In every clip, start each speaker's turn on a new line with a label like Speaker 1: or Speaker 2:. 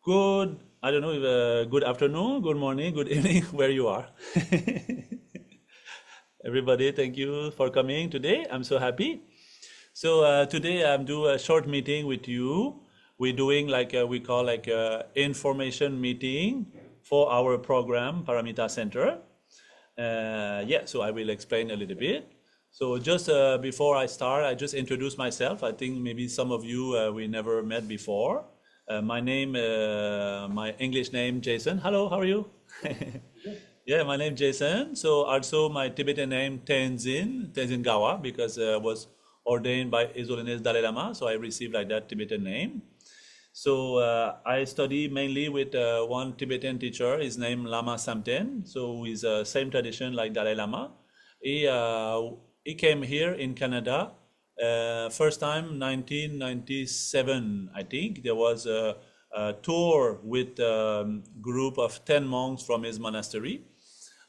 Speaker 1: Good, I don't know if good afternoon, good morning, good evening, where you are. Everybody, thank you for coming today. I'm so happy. So today I'm doing a short meeting with you. We're doing like we call like a information meeting for our program, Paramita Center. Yeah, so I will explain a little bit. So just before I start, I just introduce myself. I think maybe some of you we never met before. My English name, Jason. Hello, how are you? Yeah, my name Jason. So also my Tibetan name Tenzin Gawa, because I was ordained by His Holiness Dalai-lama. So I received like that Tibetan name. So I study mainly with one Tibetan teacher. His name Lama Samten. So he's same tradition like Dalai Lama. He uh, he came here in Canada first time 1997. I think there was a tour with group of 10 monks from his monastery.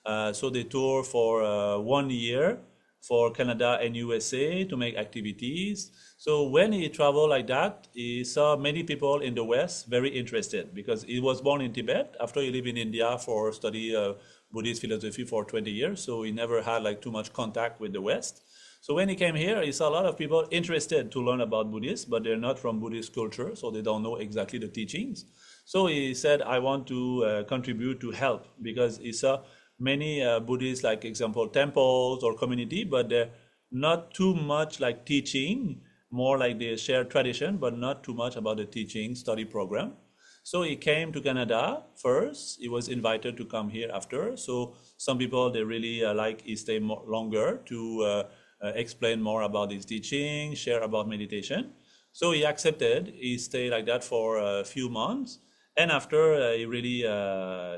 Speaker 1: So they tour for 1 year for Canada and USA to make activities. So when he traveled like that, he saw many people in the West very interested because he was born in Tibet. After he lived in India for study Buddhist philosophy for 20 years, so he never had like too much contact with the West. So when he came here, he saw a lot of people interested to learn about Buddhism, but they're not from Buddhist culture, so they don't know exactly the teachings. So he said, I want to contribute to help because he saw many Buddhist, like example, temples or community, but they're not too much like teaching, more like they share tradition, but not too much about the teaching study program. So he came to Canada first. He was invited to come here after. So some people they really like he stay more, longer to explain more about his teaching, share about meditation. So he accepted. He stayed like that for a few months, and after he really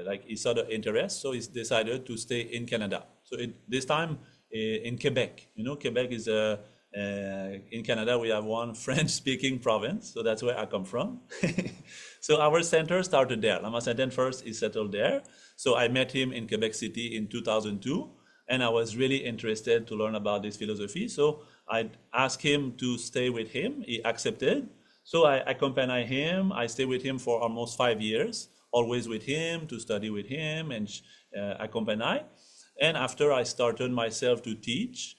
Speaker 1: like he saw the interest, so he decided to stay in Canada. So this time in Quebec. You know, Quebec is a in Canada we have one French-speaking province, so that's where I come from. So our center started there. Lama Senten first is settled there. So I met him in Quebec City in 2002, and I was really interested to learn about this philosophy. So I asked him to stay with him. He accepted. So I accompany him. I stay with him for almost 5 years, always with him to study with him and accompany. And after I started myself to teach,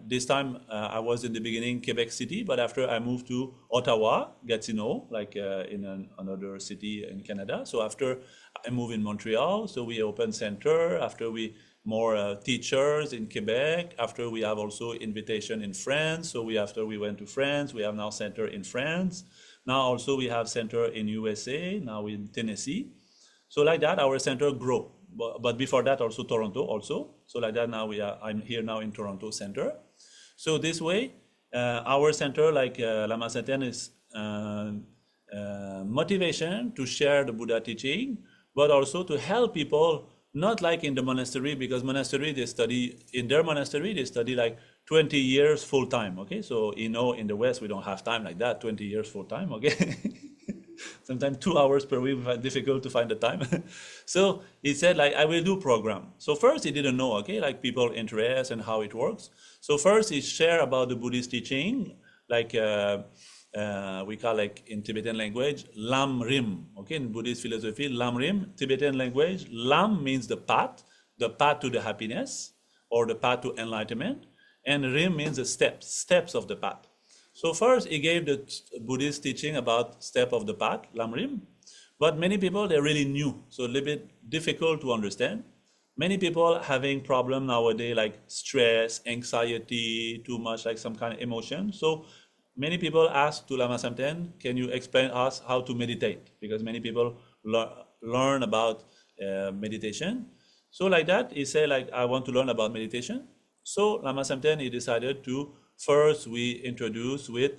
Speaker 1: this time I was in the beginning Quebec City, but after I moved to Ottawa, Gatineau, like another city in Canada. So after I moved in Montreal, so we opened center. After we more teachers in Quebec. After we have also invitation in France. So after we went to France, we have now center in France. Now also we have center in USA. Now in Tennessee. So like that, our center grow. But before that, also Toronto also. So like that, now I'm here now in Toronto center. So this way, our center, like Lama Senten, is motivation to share the Buddha teaching, but also to help people, not like in the monastery, because monastery they study in their monastery they study like 20 years full time. Okay, so you know in the West we don't have time like that, 20 years full time. Okay. Sometimes 2 hours per week, difficult to find the time. So he said, like, I will do program. So first he didn't know, okay, like people interest and how it works. So first he share about the Buddhist teaching, like we call like in Tibetan language, Lam Rim. Okay, in Buddhist philosophy, Lam Rim, Tibetan language, Lam means the path to the happiness or the path to enlightenment, and Rim means the steps of the path. So first, he gave the Buddhist teaching about step of the path, Lamrim, but many people, they're really new, so a little bit difficult to understand. Many people having problem nowadays like stress, anxiety, too much like some kind of emotion. So many people ask to Lama Samten, can you explain us how to meditate? Because many people learn about meditation. So like that, he said like, I want to learn about meditation. So Lama Samten, he decided to first we introduce with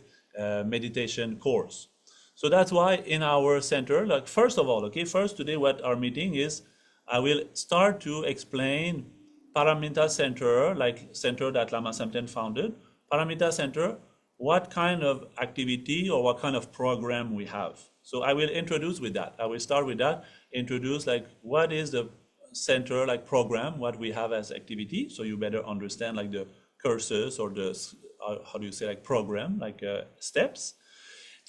Speaker 1: meditation course. So that's why in our center, like first of all, okay, first today what our meeting is, I will start to explain Paramita Center, like center that Lama Samten founded. Paramita Center, what kind of activity or what kind of program we have. So I will introduce with that. I will start with that, introduce like what is the center like program, what we have as activity, so you better understand like the courses or the how do you say like program like steps,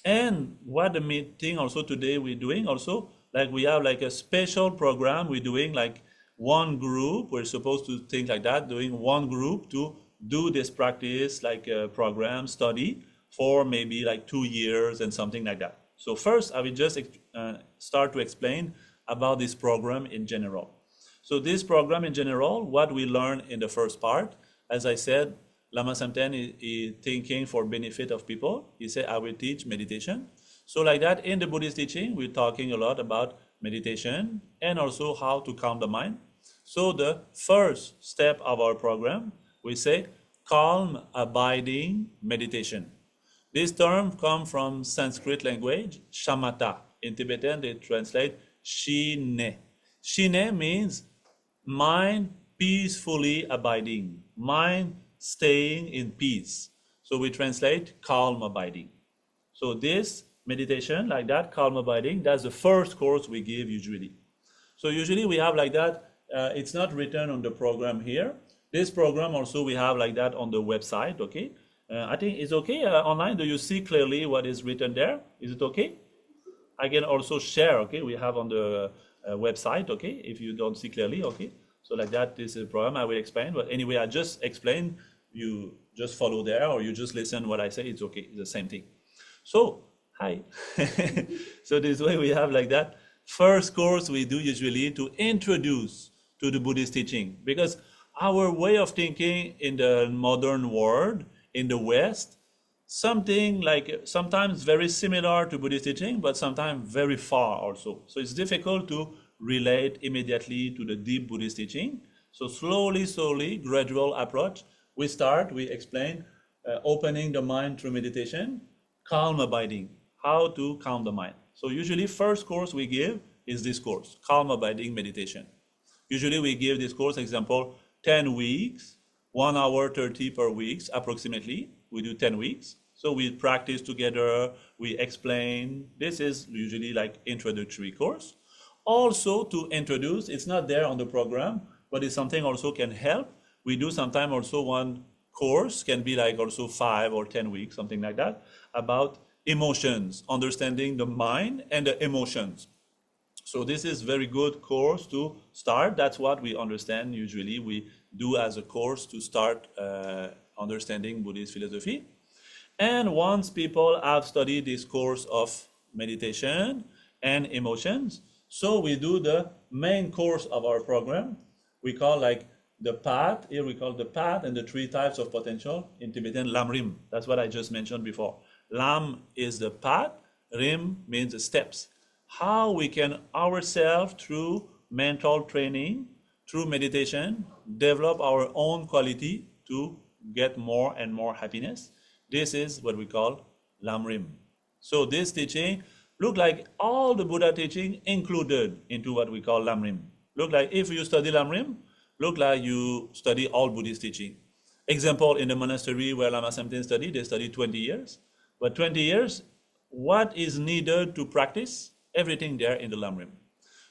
Speaker 1: And what the meeting also today we're doing also, like we have like a special program we're doing, like one group, we're supposed to think like that, doing one group to do this practice, like a program study for maybe like 2 years and something like that. So first, I will just start to explain about this program in general. So this program in general, what we learn in the first part, as I said, Lama Samten is thinking for benefit of people. He said, I will teach meditation. So like that, in the Buddhist teaching, we're talking a lot about meditation and also how to calm the mind. So the first step of our program, we say calm, abiding meditation. This term comes from Sanskrit language, shamatha. In Tibetan, they translate shine. Shine means mind peacefully abiding, mind staying in peace. So we translate calm abiding. So this meditation, like that, calm abiding, that's the first course we give usually. So usually we have like that, it's not written on the program here. This program also we have like that on the website, okay? I think it's okay online. Do you see clearly what is written there? Is it okay? I can also share, okay? We have on the website, okay? If you don't see clearly, okay? So like that, this is a program I will explain. But anyway, I just explain, you just follow there or you just listen what I say, it's okay, it's the same thing. So, hi. So this way we have like that. First course we do usually to introduce to the Buddhist teaching, because our way of thinking in the modern world, in the West, something like sometimes very similar to Buddhist teaching, but sometimes very far also. So it's difficult to relate immediately to the deep Buddhist teaching. So slowly, gradual approach. We explain opening the mind through meditation, calm abiding, how to calm the mind. So usually first course we give is this course, calm abiding meditation. Usually we give this course, example, 10 weeks, 1 hour 30 per week, approximately. We do 10 weeks. So we practice together, we explain. This is usually like introductory course. Also to introduce, it's not there on the program, but it's something also can help. We do sometimes also one course, can be like also 5 or 10 weeks, something like that, about emotions, understanding the mind and the emotions. So this is very good course to start. That's what we understand usually we do as a course to start understanding Buddhist philosophy. And once people have studied this course of meditation and emotions, so we do the main course of our program. We call like the path. Here we call the path and the 3 types of potential. In Tibetan, Lam Rim. That's what I just mentioned before. Lam is the path. Rim means the steps. How we can ourselves through mental training, through meditation, develop our own quality to get more and more happiness. This is what we call Lam Rim. So this teaching look like all the Buddha teaching included into what we call Lam Rim. Look like if you study Lam Rim, look like you study all Buddhist teaching. Example, in the monastery where Lama Samten studied, they studied 20 years. But 20 years, what is needed to practice? Everything there in the Lam Rim.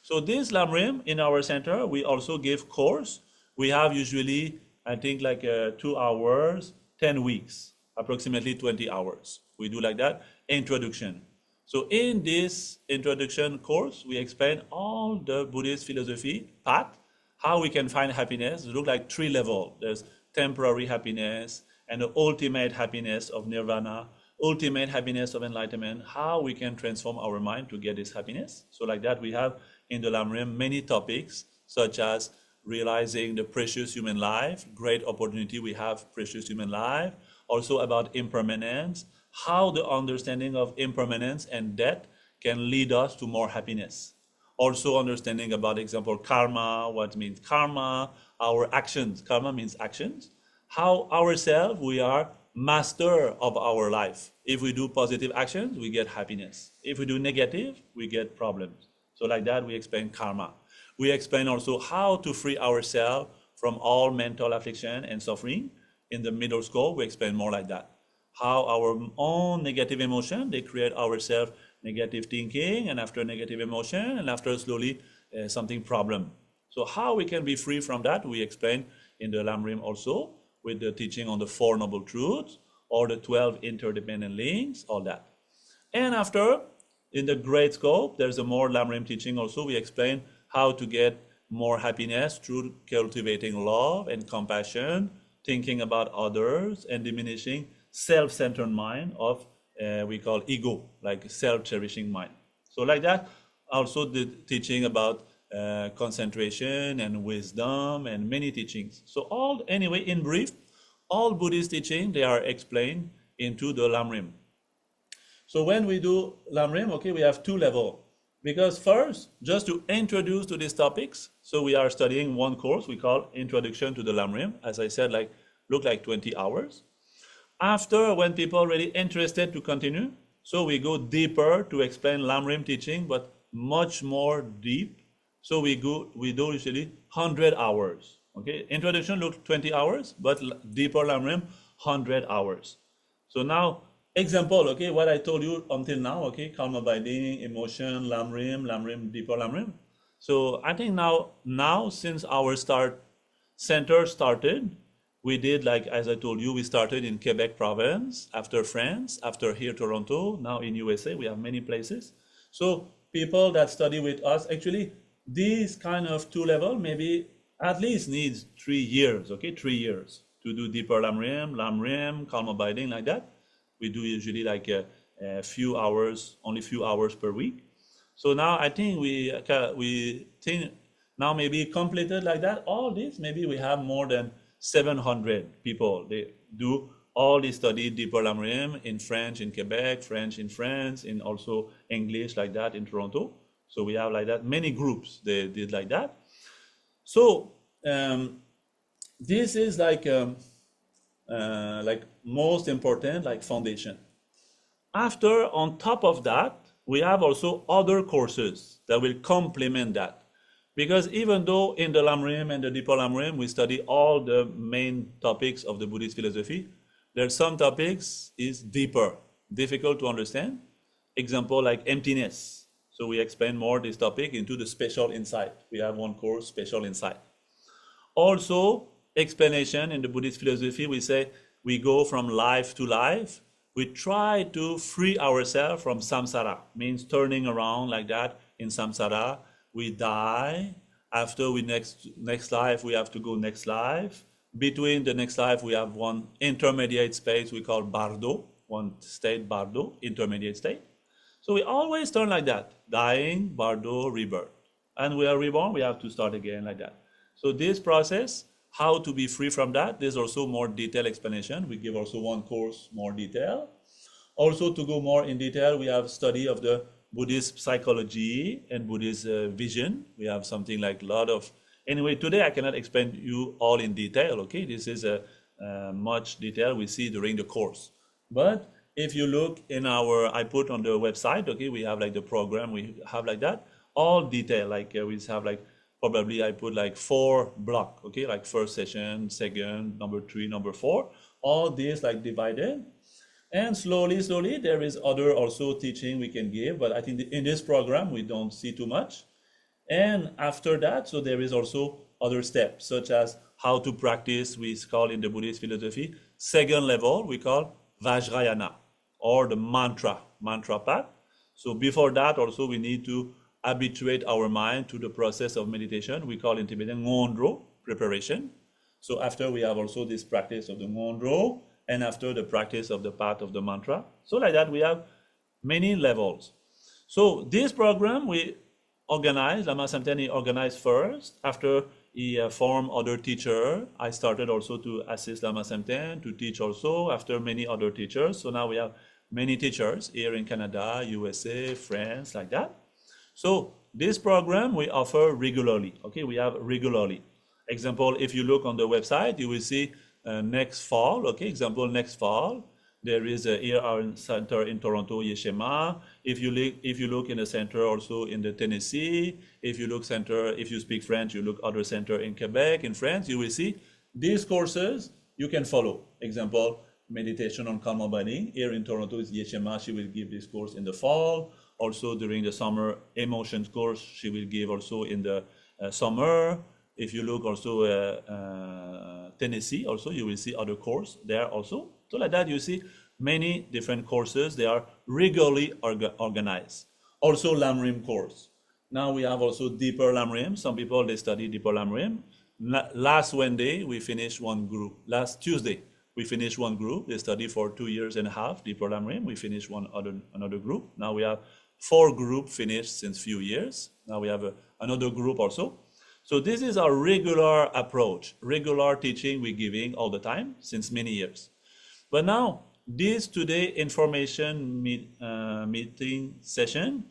Speaker 1: So this Lam Rim in our center, we also give course. We have usually, I think like 2 hours, 10 weeks, approximately 20 hours. We do like that, introduction. So in this introduction course, we explain all the Buddhist philosophy path, how we can find happiness. It look like 3 levels. There's temporary happiness and the ultimate happiness of nirvana, ultimate happiness of enlightenment, how we can transform our mind to get this happiness. So like that, we have in the Lam Rim many topics, such as realizing the precious human life, great opportunity we have, precious human life, also about impermanence, how the understanding of impermanence and death can lead us to more happiness. Also understanding about, example, karma, what means karma, our actions. Karma means actions. How ourselves, we are master of our life. If we do positive actions, we get happiness. If we do negative, we get problems. So like that, we explain karma. We explain also how to free ourselves from all mental affliction and suffering. In the middle school, we explain more like that. How our own negative emotion, they create ourselves negative thinking, and after negative emotion, and after slowly something problem. So how we can be free from that, we explain in the Lam Rim also, with the teaching on the 4 Noble Truths, or the 12 interdependent links, all that. And after, in the great scope, there's a more Lamrim teaching also. We explain how to get more happiness through cultivating love and compassion, thinking about others, and diminishing self-centered mind of we call ego, like self-cherishing mind. So like that, also the teaching about concentration and wisdom and many teachings. So all, anyway, in brief, all Buddhist teaching, they are explained into the Lamrim. So when we do Lamrim, okay, we have two levels. Because first, just to introduce to these topics, so we are studying one course we call Introduction to the Lamrim. As I said, look like 20 hours. After, when people are really interested to continue, so we go deeper to explain Lamrim teaching, but much more deep. So we do usually 100 hours. Okay, introduction look 20 hours, but deeper Lamrim 100 hours. So now, example, okay, what I told you until now, okay, calm abiding, emotion, Lamrim, deeper Lamrim. So I think now since our center started, we did, like as I told you, we started in Quebec province, after France, after here Toronto, now in USA, we have many places. So people that study with us, actually, these kind of two level maybe at least needs 3 years, okay, 3 years to do deeper Lamrim, calm abiding, like that. We do usually like a few hours, only few hours per week. So now I think we think now maybe completed like that, all this, maybe we have more than 700 people. They do all the study deeper Lamrim in French in Quebec, French in France, in also English like that in Toronto. So we have like that, many groups, they did like that. So this is like most important, like foundation. After, on top of that, we have also other courses that will complement that. Because even though in the Lamrim and the deeper Lamrim, we study all the main topics of the Buddhist philosophy, there are some topics is deeper, difficult to understand. Example like emptiness. So we explain more this topic into the special insight. We have one course, special insight. Also, explanation in the Buddhist philosophy, we say we go from life to life. We try to free ourselves from samsara, means turning around like that in samsara. We die. After we next life, we have to go next life. Between the next life, we have one intermediate space we call bardo, one state bardo, intermediate state. So we always turn like that, dying, bardo, rebirth. And we are reborn, we have to start again like that. So this process, how to be free from that, there's also more detailed explanation. We give also one course more detail. Also to go more in detail, we have study of the Buddhist psychology and Buddhist vision. We have something like a lot of, anyway, today I cannot explain you all in detail, okay? This is a much detail we see during the course. But if you look in I put on the website, okay, we have like the program, we have like that, all detail, like we have like, probably I put like 4 block, okay, like first session, second, number 3, number 4, all this like divided. And slowly, there is other also teaching we can give, but I think in this program we don't see too much. And after that, so there is also other steps, such as how to practice, we call in the Buddhist philosophy, second level, we call Vajrayana, or the mantra path. So before that also we need to habituate our mind to the process of meditation. We call in Tibetan ngondro, preparation. So after we have also this practice of the ngondro, and after the practice of the path of the mantra. So like that we have many levels. So this program we organized, Lama Samten organized first. After he formed other teacher, I started also to assist Lama Samten to teach also after many other teachers. So now we have many teachers here in Canada, USA, France, like that. So this program we offer regularly, okay, we have regularly. Example, if you look on the website, you will see next fall, okay, example, next fall, there is here our center in Toronto, Yeshema. If you look in the center also in the Tennessee, if you look center, if you speak French, you look other center in Quebec, in France, you will see these courses you can follow. Example, meditation on calm abiding. Here in Toronto is Yeshema, she will give this course in the fall. Also during the summer emotions course, she will give also in the summer. If you look also Tennessee, also you will see other course there also. So like that you see many different courses. They are regularly organized. Also Lamrim course. Now we have also deeper Lamrim. Some people, they study deeper Lamrim. Last Wednesday, we finished one group. Last Tuesday, we finished one group. They study for 2.5 years, deeper Lamrim. We finished another group. Now we have 4 groups finished since few years. Now we have another group also. So this is our regular approach, regular teaching we're giving all the time since many years. But now, this today information meeting session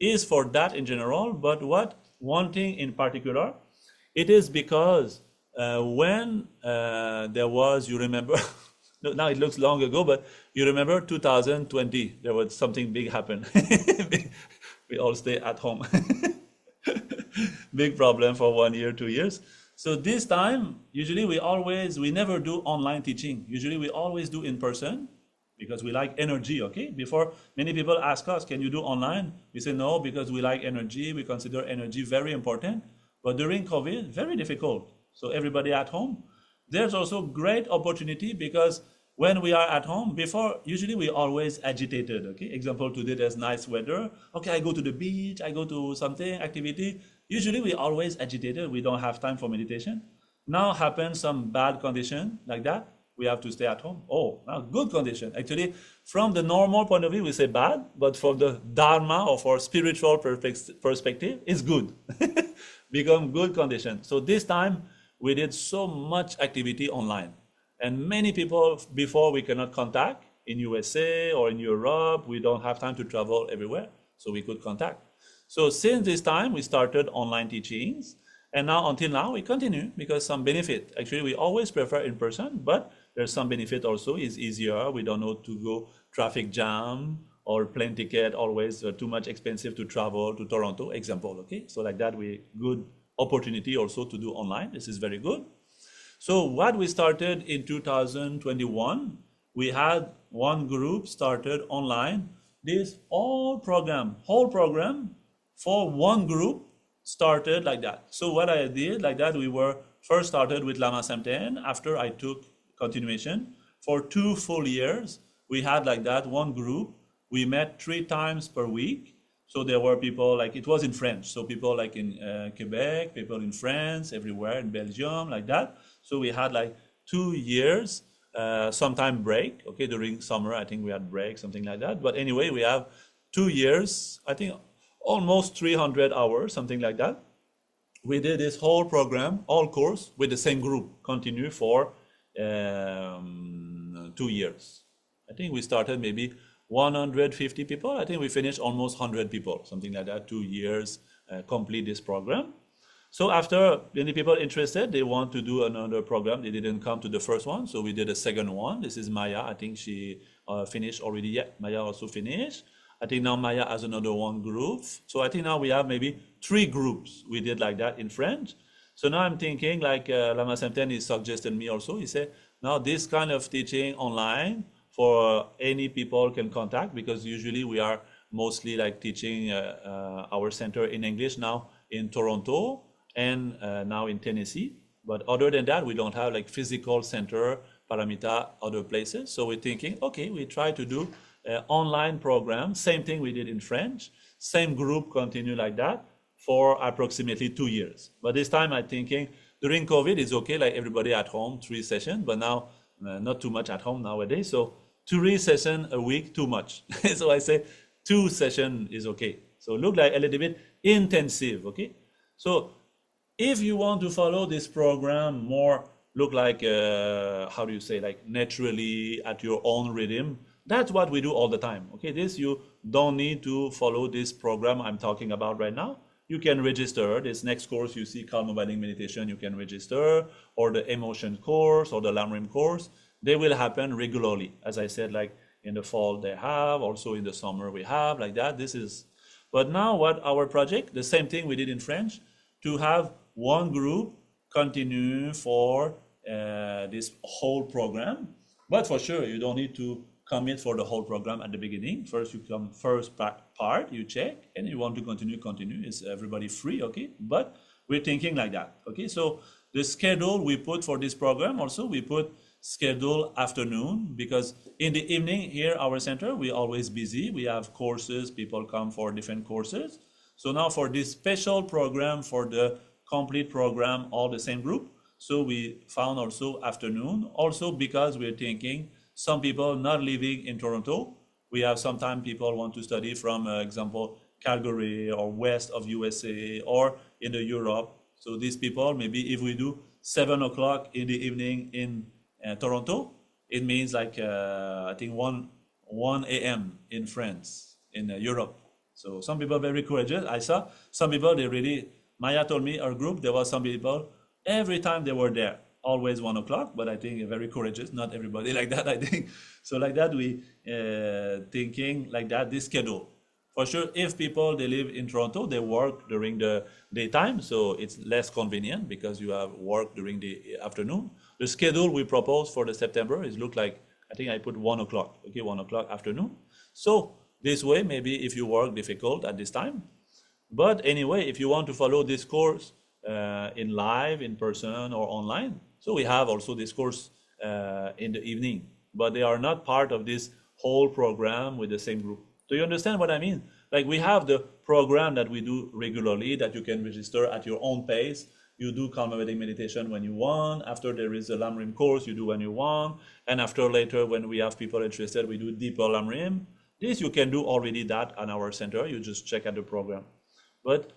Speaker 1: is for that in general, but one thing in particular, it is because when there was, you remember, now it looks long ago, but you remember 2020, there was something big happen. We all stay at home. Big problem for 1 year, 2 years. So this time, usually we never do online teaching. Usually we always do in person because we like energy, okay? Before, many people ask us, can you do online? We say no, because we like energy. We consider energy very important. But during COVID, very difficult. So everybody at home. There's also great opportunity because when we are at home, before, usually we always agitated, okay? Example, today there's nice weather. Okay, I go to the beach, I go to something, activity. Usually we always agitated, we don't have time for meditation. Now happens some bad condition like that, we have to stay at home. Oh, now good condition. Actually, from the normal point of view, we say bad, but from the Dharma or for spiritual perspective, it's good. Become good condition. So this time, we did so much activity online. And many people, before we cannot contact in USA or in Europe, we don't have time to travel everywhere, so we could contact. So since this time, we started online teachings, and now until now, we continue because some benefit. Actually, we always prefer in person, but there's some benefit also. It's easier. We don't know to go traffic jam or plane ticket, always too much expensive to travel to Toronto, example, okay? So like that, we good opportunity also to do online. This is very good. So what we started in 2021, we had one group started online. This whole program for one group started like that. So what I did like that, we were first started with Lama Samten. After I took continuation for 2 full years, we had like that one group. We met 3 times per week. So there were people like, it was in French. So people like in Quebec, people in France, everywhere in Belgium, like that. So we had like 2 years, sometime break, okay, during summer, I think we had break, something like that. But anyway, we have 2 years, I think almost 300 hours, something like that. We did this whole program, all course with the same group, continue for 2 years. I think we started maybe 150 people. I think we finished almost 100 people, something like that, 2 years, complete this program. So after many people interested, they want to do another program. They didn't come to the first one, so we did a second one. This is Maya. I think she finished already. Yeah, Maya also finished. I think now Maya has another one group. So I think now we have maybe 3 groups. We did like that in French. So now I'm thinking like Lama Samten is suggested me also. He said, now this kind of teaching online for any people can contact, because usually we are mostly like teaching our center in English now in Toronto and now in Tennessee. But other than that, we don't have like physical center, Paramita, other places. So we're thinking, okay, we try to do online program, same thing we did in French, same group continue like that for approximately 2 years. But this time I'm thinking during COVID, it's okay, like everybody at home, 3 sessions, but now not too much at home nowadays. So 3 sessions a week, too much. So I say 2 sessions is okay. So look like a little bit intensive, okay? So if you want to follow this program more, look like, how do you say, like naturally at your own rhythm, that's what we do all the time, okay? This, you don't need to follow this program I'm talking about right now. You can register. This next course you see, Calm Abiding Meditation, you can register, or the emotion course or the Lamrim course. They will happen regularly. As I said, like in the fall they have, also in the summer we have, like that. This is, but now what our project, the same thing we did in French, to have one group continue for this whole program. But for sure, you don't need to commit for the whole program at the beginning. First, you come first part, you check, and you want to continue. Is everybody free, okay? But we're thinking like that, okay? So the schedule we put for this program also, we put schedule afternoon because in the evening here, our center, we always busy. We have courses, people come for different courses. So now for this special program, for the complete program, all the same group, so we found also afternoon, also because we're thinking some people not living in Toronto. We have sometimes people want to study from, example, Calgary or west of USA or in the Europe. So these people, maybe if we do 7 o'clock in the evening in Toronto, it means like I think 1 a.m. in France, in Europe. So some people very courageous. I saw some people they really. Maya told me our group there was some people every time they were there, always 1 o'clock. But I think very courageous. Not everybody like that. I think so. Like that we thinking like that. This schedule for sure. If people they live in Toronto, they work during the daytime, so it's less convenient because you have work during the afternoon. The schedule we propose for the September is look like I think I put 1 o'clock. Okay, 1 o'clock afternoon. So this way, maybe if you work difficult at this time, but anyway, if you want to follow this course in live, in person, or online, so we have also this course in the evening, but they are not part of this whole program with the same group. Do you understand what I mean? Like we have the program that we do regularly that you can register at your own pace. You do calmating meditation when you want. After there is a Lamrim course, you do when you want. And after later, when we have people interested, we do deeper Lamrim. This you can do already that on our center. You just check out the program. But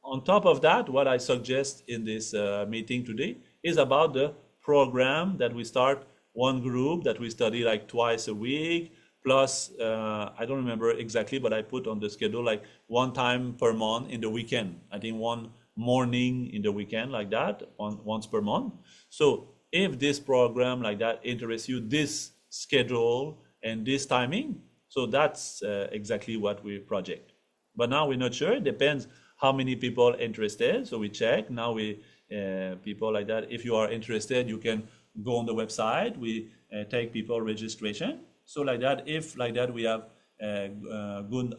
Speaker 1: on top of that, what I suggest in this meeting today is about the program that we start one group that we study like twice a week, plus I don't remember exactly, but I put on the schedule like one time per month in the weekend. I think one morning in the weekend like that, once per month. So if this program like that interests you, this schedule and this timing, so that's exactly what we project. But now we're not sure. It depends how many people interested. So we check. Now we people like that. If you are interested, you can go on the website. We take people registration. So like that, if like that we have a good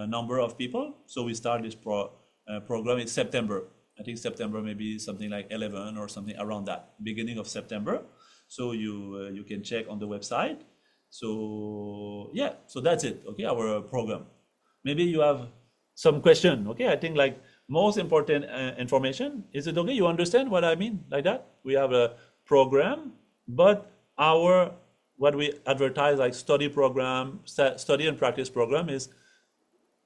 Speaker 1: number of people, so we start this program in September. I think September maybe something like 11 or something around that, beginning of September. So you can check on the website. So yeah, so that's it. Okay, our program. Maybe you have some question. Okay, I think like most important information. Is it okay? You understand what I mean like that? We have a program, but our what we advertise like study program, study and practice program is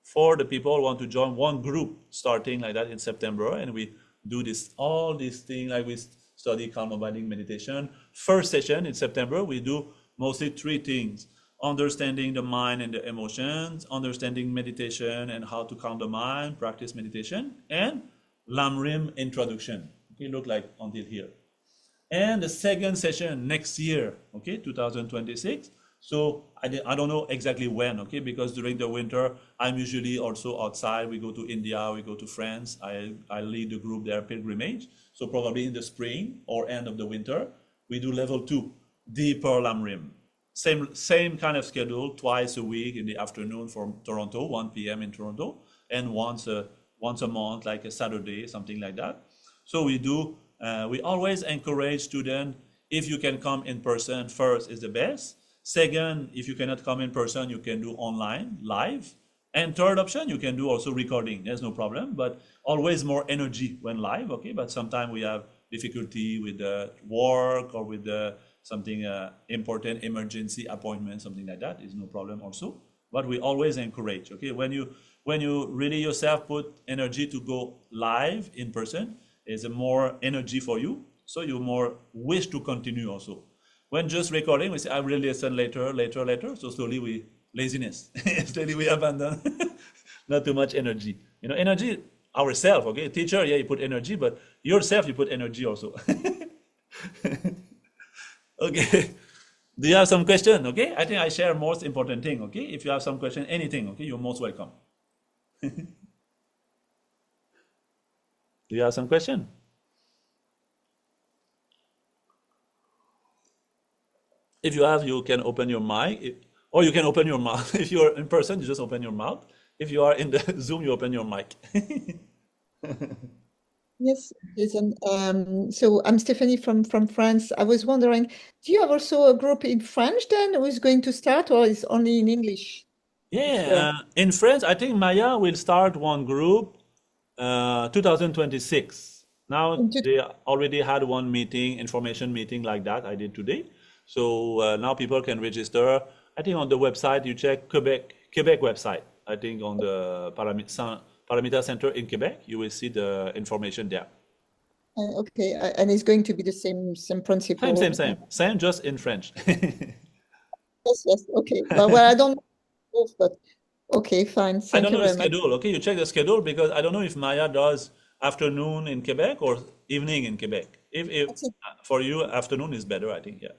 Speaker 1: for the people who want to join one group starting like that in September, and we do this all these things like we study calm abiding meditation. First session in September, we do mostly three things: understanding the mind and the emotions, understanding meditation and how to calm the mind, practice meditation, and Lamrim introduction. Okay, look like until here. And the second session next year, okay, 2026. So I don't know exactly when, okay, because during the winter, I'm usually also outside. We go to India, we go to France. I lead the group there, pilgrimage. So probably in the spring or end of the winter, we do level 2, deeper Lamrim. Same kind of schedule, twice a week in the afternoon from Toronto, 1 p.m. in Toronto, and once a month, like a Saturday, something like that. So we do. We always encourage students, if you can come in person, first is the best. Second, if you cannot come in person, you can do online, live. And third option, you can do also recording. There's no problem, but always more energy when live, okay? But sometimes we have difficulty with the work or with the something important emergency appointment, something like that is no problem also. But we always encourage, okay? When you really yourself put energy to go live in person, is a more energy for you, so you more wish to continue also. When just recording, we say, I will listen later. So slowly we, laziness, slowly we abandon, not too much energy. You know, energy ourselves, okay? Teacher, yeah, you put energy, but yourself, you put energy also. Okay, do you have some question, okay? I think I share most important thing, okay? If you have some question, anything, okay, you're most welcome. Do you have some question? If you have, you can open your mic, or you can open your mouth. If you are in person, you just open your mouth. If you are in the Zoom, you open your mic.
Speaker 2: Yes, Jason. So I'm Stephanie from France. I was wondering, do you have also a group in French then who is going to start, or is only in English this year?
Speaker 1: Yeah, in France, I think Maya will start one group 2026. Now
Speaker 2: In two-
Speaker 1: they already had one meeting, information meeting like that I did today. So now people can register. I think on the website you check Quebec website. I think on the Paramita Center in Quebec, you will see the information there.
Speaker 2: okay, and it's going to be the same
Speaker 1: Same, same,
Speaker 2: principle.
Speaker 1: same, same, just in French.
Speaker 2: Yes, yes. Okay. Well, I don't know both, but okay, fine.
Speaker 1: I
Speaker 2: Thank
Speaker 1: don't
Speaker 2: you
Speaker 1: know the
Speaker 2: very much.
Speaker 1: schedule. Okay, you check the schedule because I don't know if Maya does afternoon in Quebec or evening in Quebec. If
Speaker 2: That's it.
Speaker 1: for you, afternoon is better, I think. Yeah.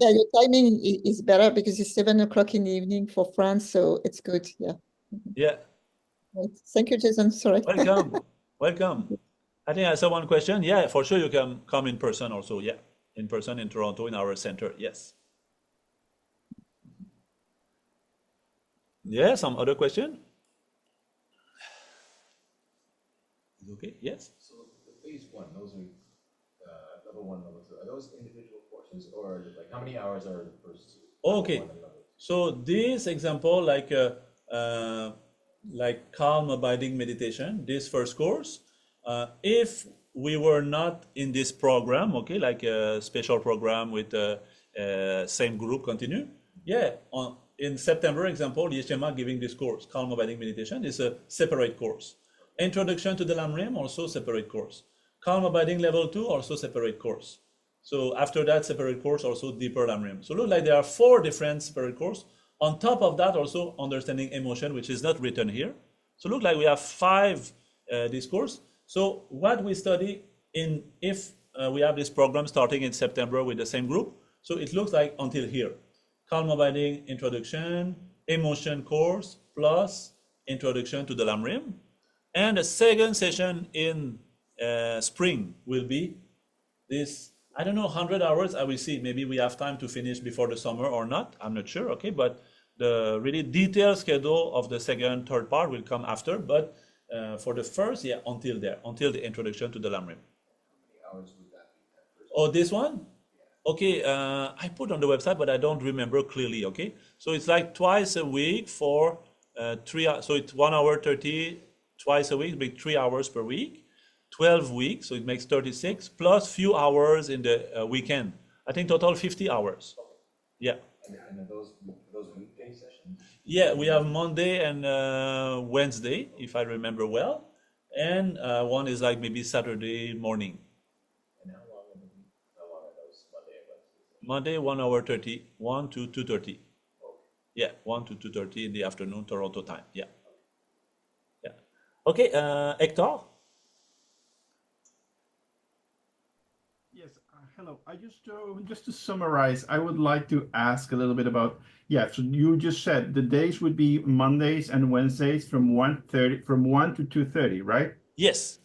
Speaker 2: Yeah, your timing is better because it's 7 o'clock in the evening for France, so it's good. Yeah. Mhm.
Speaker 1: Yeah.
Speaker 2: Right. Thank you, Jason. Sorry.
Speaker 1: Welcome. Welcome. I think I saw one question. Yeah, for sure you can come in person also. Yeah. In person in Toronto in our center. Yes. Yeah, some other question? Okay. Yes.
Speaker 3: So the phase one, those are level one, level two. Are those individual courses, or is it like how many hours are the first two? Level
Speaker 1: Okay.
Speaker 3: one and level two.
Speaker 1: So this example, uh, like calm abiding meditation, this first course, if we were not in this program, okay, like a special program with same group continue, yeah, in September example, Yeshema giving this course, calm abiding meditation, is a separate course. Introduction to the Lamrim, also separate course. Calm abiding level 2, also separate course. So after that separate course, also deeper Lamrim. So look like there are four different separate course. On top of that, also understanding emotion, which is not written here. So look like we have five this course. So what we study in, if we have this program starting in September with the same group, so it looks like until here. Calm abiding introduction, emotion course, plus introduction to the Lamrim. And the second session in spring will be this, I don't know, 100 hours. I will see. Maybe we have time to finish before the summer or not. I'm not sure. Okay. But the really detailed schedule of the second, third part will come after. But for the first, yeah, until there, until the introduction to the Lamrim.
Speaker 3: How many hours would that be that first
Speaker 1: Oh,
Speaker 3: one?
Speaker 1: this one? Okay, I put on the website, but I don't remember clearly. Okay, so it's like twice a week for 3 hours. So it's 1 hour 30 twice a week, make 3 hours per week, 12 weeks. So it makes 36 plus few hours in the weekend. I think total 50 hours. Yeah,
Speaker 3: And are those weekday sessions?
Speaker 1: yeah. We have Monday and Wednesday, if I remember well, and one is like maybe Saturday morning.
Speaker 3: And how long are those Monday and Wednesday
Speaker 1: Monday 1 hour 30, 1 to 2:30.
Speaker 3: sessions?
Speaker 1: Yeah, 1 to 2:30 in the afternoon, Toronto time. Yeah, yeah. Okay, Hector?
Speaker 4: Yes, hello. I just to summarize, I would like to ask a little bit about, yeah, so you just said the days would be Mondays and Wednesdays from 1 to 2:30, right?
Speaker 1: Yes,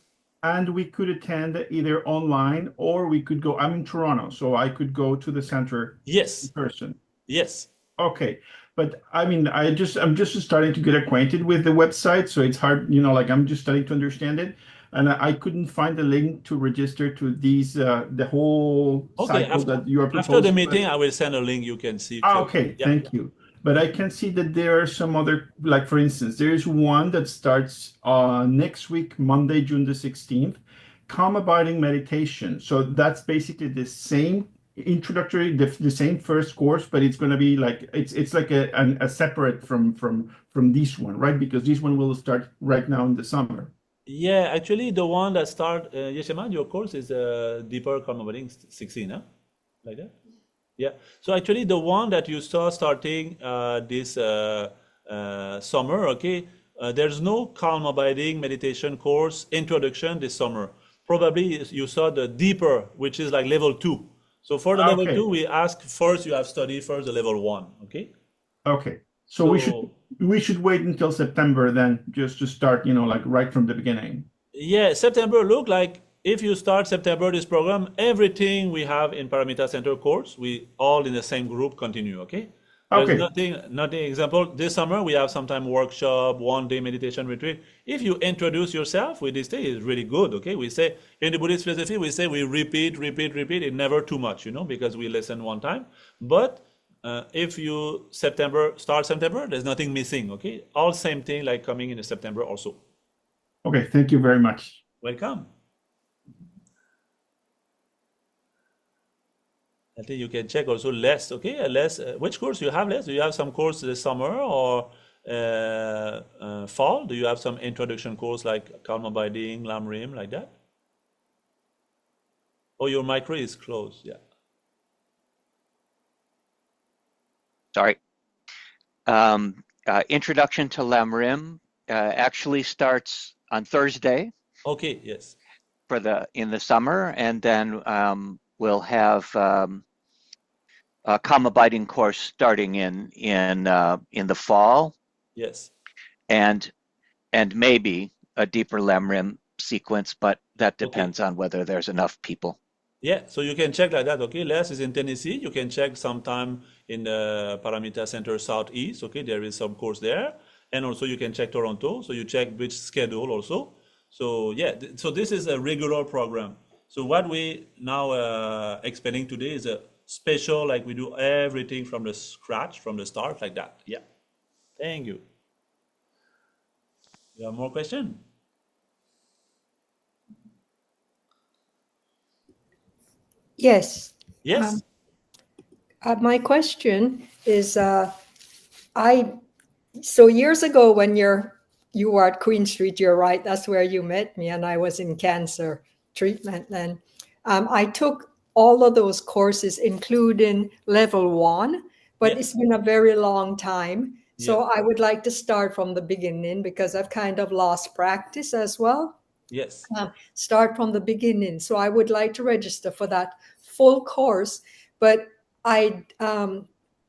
Speaker 4: And we could attend either online or we could go, I'm in Toronto, so I could go to the center in
Speaker 1: yes,
Speaker 4: person.
Speaker 1: yes.
Speaker 4: Okay. But I mean, I'm just starting to get acquainted with the website, so it's hard, like I'm just starting to understand it. And I couldn't find the link to register to these the whole
Speaker 1: Okay,
Speaker 4: cycle that you are
Speaker 1: after the
Speaker 4: proposing.
Speaker 1: meeting, I will send a link. You can see.
Speaker 4: Okay,
Speaker 1: Yeah.
Speaker 4: thank you. But I can see that there are some other, like for instance, there is one that starts next week, Monday, June the 16th, calm abiding meditation. So that's basically the same introductory, the same first course, but it's going to be like it's like a separate from this one, right? Because this one will start right now in the summer.
Speaker 1: Yeah, actually, the one that start, Yesheman, your course is Deeper Calm 16, huh? Like that? Yeah. So actually, the one that you saw starting this summer, okay, there's no calm abiding meditation course introduction this summer. Probably you saw the deeper, which is like level 2. So for the level 2,
Speaker 4: Okay,
Speaker 1: we ask first you have studied first the level 1, okay?
Speaker 4: okay. So
Speaker 1: So
Speaker 4: we should wait until September then, just to start, like right from the beginning.
Speaker 1: yeah, September look like if you start September this program, everything we have in Paramita Center course, we all in the same group continue, okay? There's
Speaker 4: Okay.
Speaker 1: nothing. Example, this summer we have sometime workshop, 1 day meditation retreat. If you introduce yourself with this thing, it's really good. Okay, we say in the Buddhist philosophy, we say we repeat, repeat, repeat. It never too much, because we listen one time. But if you start September, there's nothing missing. Okay, all same thing like coming in September also.
Speaker 4: Okay. Thank you very much.
Speaker 1: Welcome. I think you can check also less. Okay, less. Which course you have less? Do you have some course this summer or fall? Do you have some introduction course like calm abiding, lam rim, like that? Oh, your micro is closed. Yeah.
Speaker 5: Sorry. Introduction to Lamrim actually starts on Thursday
Speaker 1: Okay. Yes.
Speaker 5: in the summer, and then we'll have a calm abiding course starting in the fall,
Speaker 1: Yes.
Speaker 5: and maybe a deeper Lamrim sequence, but that
Speaker 1: Okay.
Speaker 5: depends on whether there's enough people.
Speaker 1: Yeah. So you can check like that. Okay. Les is in Tennessee. You can check sometime in the Paramita Center Southeast. Okay. There is some course there, and also you can check Toronto. So you check which schedule also. So yeah. So this is a regular program. So what we now explaining today is a special, like we do everything from the scratch, from the start, like that. Yeah. Thank you. You have more question?
Speaker 6: Yes.
Speaker 1: Yes.
Speaker 6: My question is, so years ago when you were at Queen Street, you're right, that's where you met me, and I was in cancer treatment then. I took all of those courses, including level 1, but
Speaker 1: Yeah.
Speaker 6: it's been a very long time.
Speaker 1: Yeah.
Speaker 6: So I would like to start from the beginning because I've kind of lost practice as well.
Speaker 1: Yes.
Speaker 6: Start from the beginning. So I would like to register for that full course, but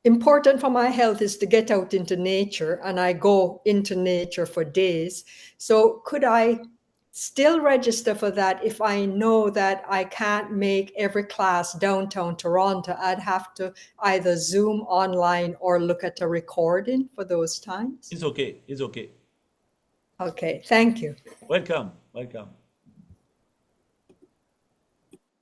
Speaker 6: important for my health is to get out into nature, and I go into nature for days. So could I still register for that if I know that I can't make every class downtown Toronto? I'd have to either Zoom online or look at a recording for those times.
Speaker 1: It's okay. It's okay.
Speaker 6: Okay, thank you.
Speaker 1: Welcome. Welcome.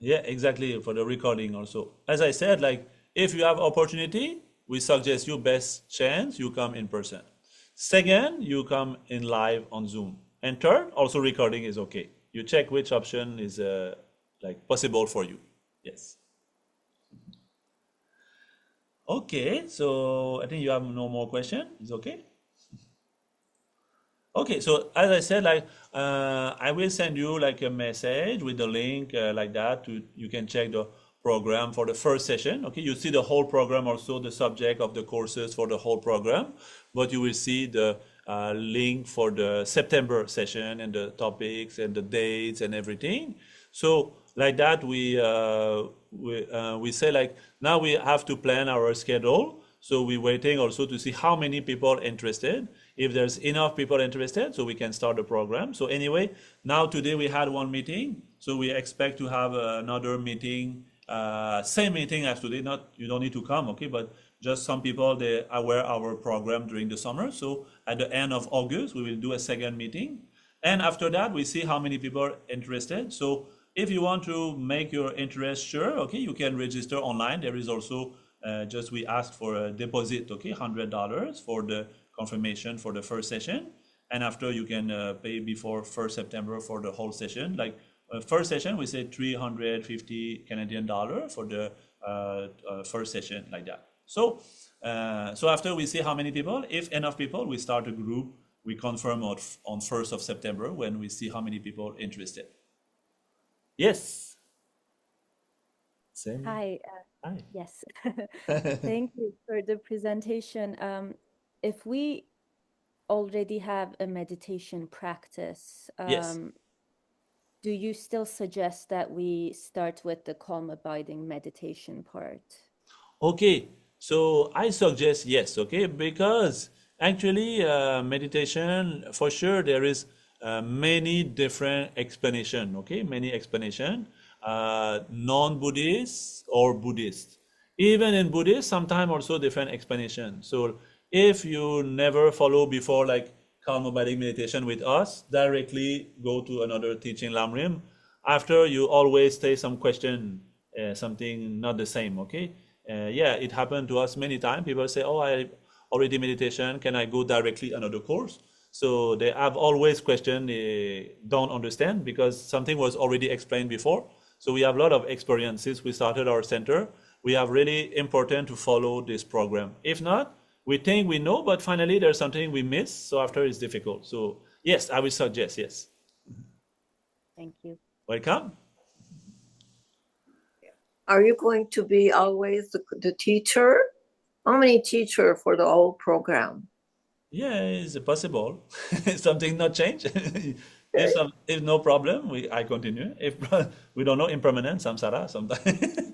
Speaker 1: Yeah, exactly, for the recording also. As I said, like if you have opportunity, we suggest you best chance you come in person. Second, you come in live on Zoom. And third, also recording is okay. You check which option is like possible for you. Yes. Okay, so I think you have no more question. It's okay. Okay, so as I said, like I will send you like a message with the link like that to you can check the program for the first session. Okay, you see the whole program, also the subject of the courses for the whole program, but you will see the link for the September session and the topics and the dates and everything. So like that, we say like now we have to plan our schedule. So we're waiting also to see how many people interested. If there's enough people interested, so we can start the program. So anyway, now today we had one meeting, so we expect to have another meeting, same meeting as today. Not you don't need to come, okay? But just some people they aware our program during the summer. So at the end of August, we will do a second meeting, and after that we see how many people are interested. So if you want to make your interest sure, okay, you can register online. There is also just we ask for a deposit, okay, $100 for the confirmation for the first session, and after you can pay before 1st September for the whole session. Like first session, we say 350 Canadian dollar for the first session, like that. So so after we see how many people, if enough people, we start a group. We confirm on 1st of September when we see how many people interested. Yes. Same.
Speaker 7: Hi,
Speaker 1: Hi.
Speaker 7: yes. Thank you for the presentation. If we already have a meditation practice,
Speaker 1: Yes.
Speaker 7: do you still suggest that we start with the calm abiding meditation part?
Speaker 1: Okay, so I suggest yes, okay, because actually meditation for sure there is many different explanation, okay, many explanation, non-Buddhist or Buddhist. Even in Buddhist, sometimes also different explanation. So if you never follow before like calm abiding meditation with us, directly go to another teaching Lamrim. After you always say some question, something not the same, okay? Yeah, it happened to us many times. People say, oh, I already meditation, can I go directly another course? So they have always question they don't understand because something was already explained before. So we have a lot of experiences. We started our center. We have really important to follow this program. If not, we think we know, but finally there's something we miss. So after it's difficult. So yes, I would suggest, yes.
Speaker 7: Thank you.
Speaker 1: Welcome.
Speaker 8: Are you going to be always the teacher? How many teacher for the whole program?
Speaker 1: Yeah, it's possible. Something not change. If no problem, I continue. If we don't know impermanent, samsara, sometimes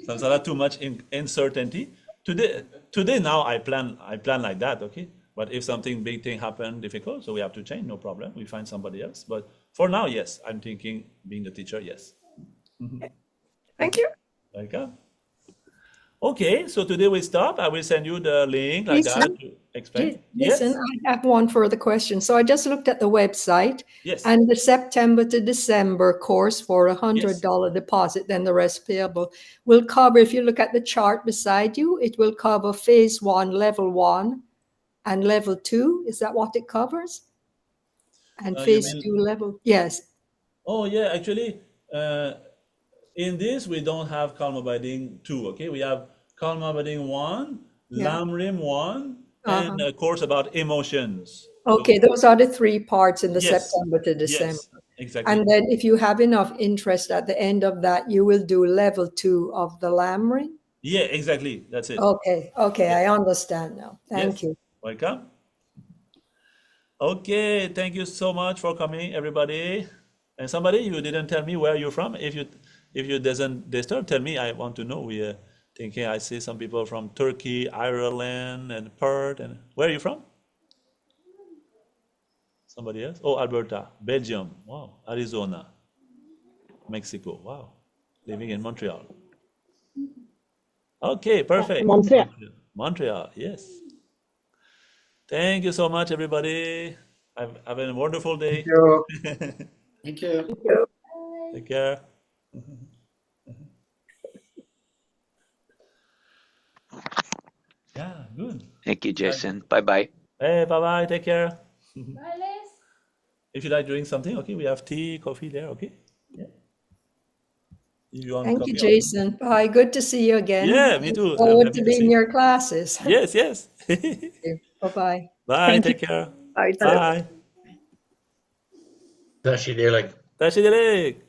Speaker 1: samsara too much uncertainty. Today now I plan like that, okay? But if something big thing happen difficult, so we have to change, no problem. We find somebody else. But for now, yes, I'm thinking being the teacher, yes.
Speaker 8: Thank you.
Speaker 1: Welcome. Okay, so today we stop. I will send you the link like that
Speaker 6: Jason,
Speaker 1: to explain.
Speaker 6: Jason,
Speaker 1: Yes,
Speaker 6: I have one further question. So I just looked at the website,
Speaker 1: yes,
Speaker 6: and the September to December course for
Speaker 1: yes.
Speaker 6: $100 deposit, then the rest payable, will cover, if you look at the chart beside you, it will cover phase 1, level 1, and level 2. Is that what it covers? And
Speaker 1: You
Speaker 6: phase
Speaker 1: mean,
Speaker 6: 2 level? Yes.
Speaker 1: oh yeah, actually, in this we don't have Calm Abiding 2, okay? We have Calm Abiding 1,
Speaker 6: Yeah.
Speaker 1: Lamrim 1,
Speaker 6: Uh-huh.
Speaker 1: and a course about emotions.
Speaker 6: Okay, those are the 3 parts in the
Speaker 1: Yes,
Speaker 6: September to December.
Speaker 1: yes, exactly.
Speaker 6: And then if you have enough interest at the end of that, you will do level 2 of the Lamring.
Speaker 1: Yeah, exactly. That's it.
Speaker 6: Okay,
Speaker 1: Yes,
Speaker 6: I understand now. Thank
Speaker 1: yes.
Speaker 6: you.
Speaker 1: Welcome. Okay, thank you so much for coming, everybody. And somebody, you didn't tell me where you're from. If you doesn't disturb, tell me. I want to know. We are thinking. I see some people from Turkey, Ireland, and Perth. And where are you from? Somebody else? Oh, Alberta, Belgium. Wow, Arizona, Mexico. Wow, living in Montreal. Okay, perfect.
Speaker 9: Montreal.
Speaker 1: Montreal. Yes. Thank you so much, everybody. Have a wonderful day.
Speaker 3: Thank you. Thank you.
Speaker 1: Take care. Yeah, good.
Speaker 5: Thank you, Jason. Bye-bye.
Speaker 1: Hey, bye-bye. Take care. If you like drinking something, okay, we have tea, coffee there, okay? Yeah. If you want
Speaker 6: Thank you,
Speaker 1: coffee, also.
Speaker 6: Jason. Bye. Good to see you again.
Speaker 1: Yeah, me
Speaker 6: Look
Speaker 1: too. I'm
Speaker 6: forward
Speaker 1: happy
Speaker 6: to
Speaker 1: to
Speaker 6: being
Speaker 1: see
Speaker 6: in
Speaker 1: you.
Speaker 6: your classes.
Speaker 1: Yes, yes.
Speaker 6: Bye-bye.
Speaker 1: Bye.
Speaker 2: Thank you.
Speaker 1: Take care.
Speaker 8: Bye.
Speaker 1: Bye.
Speaker 3: Tashi, they're like.
Speaker 1: Tashi Derek.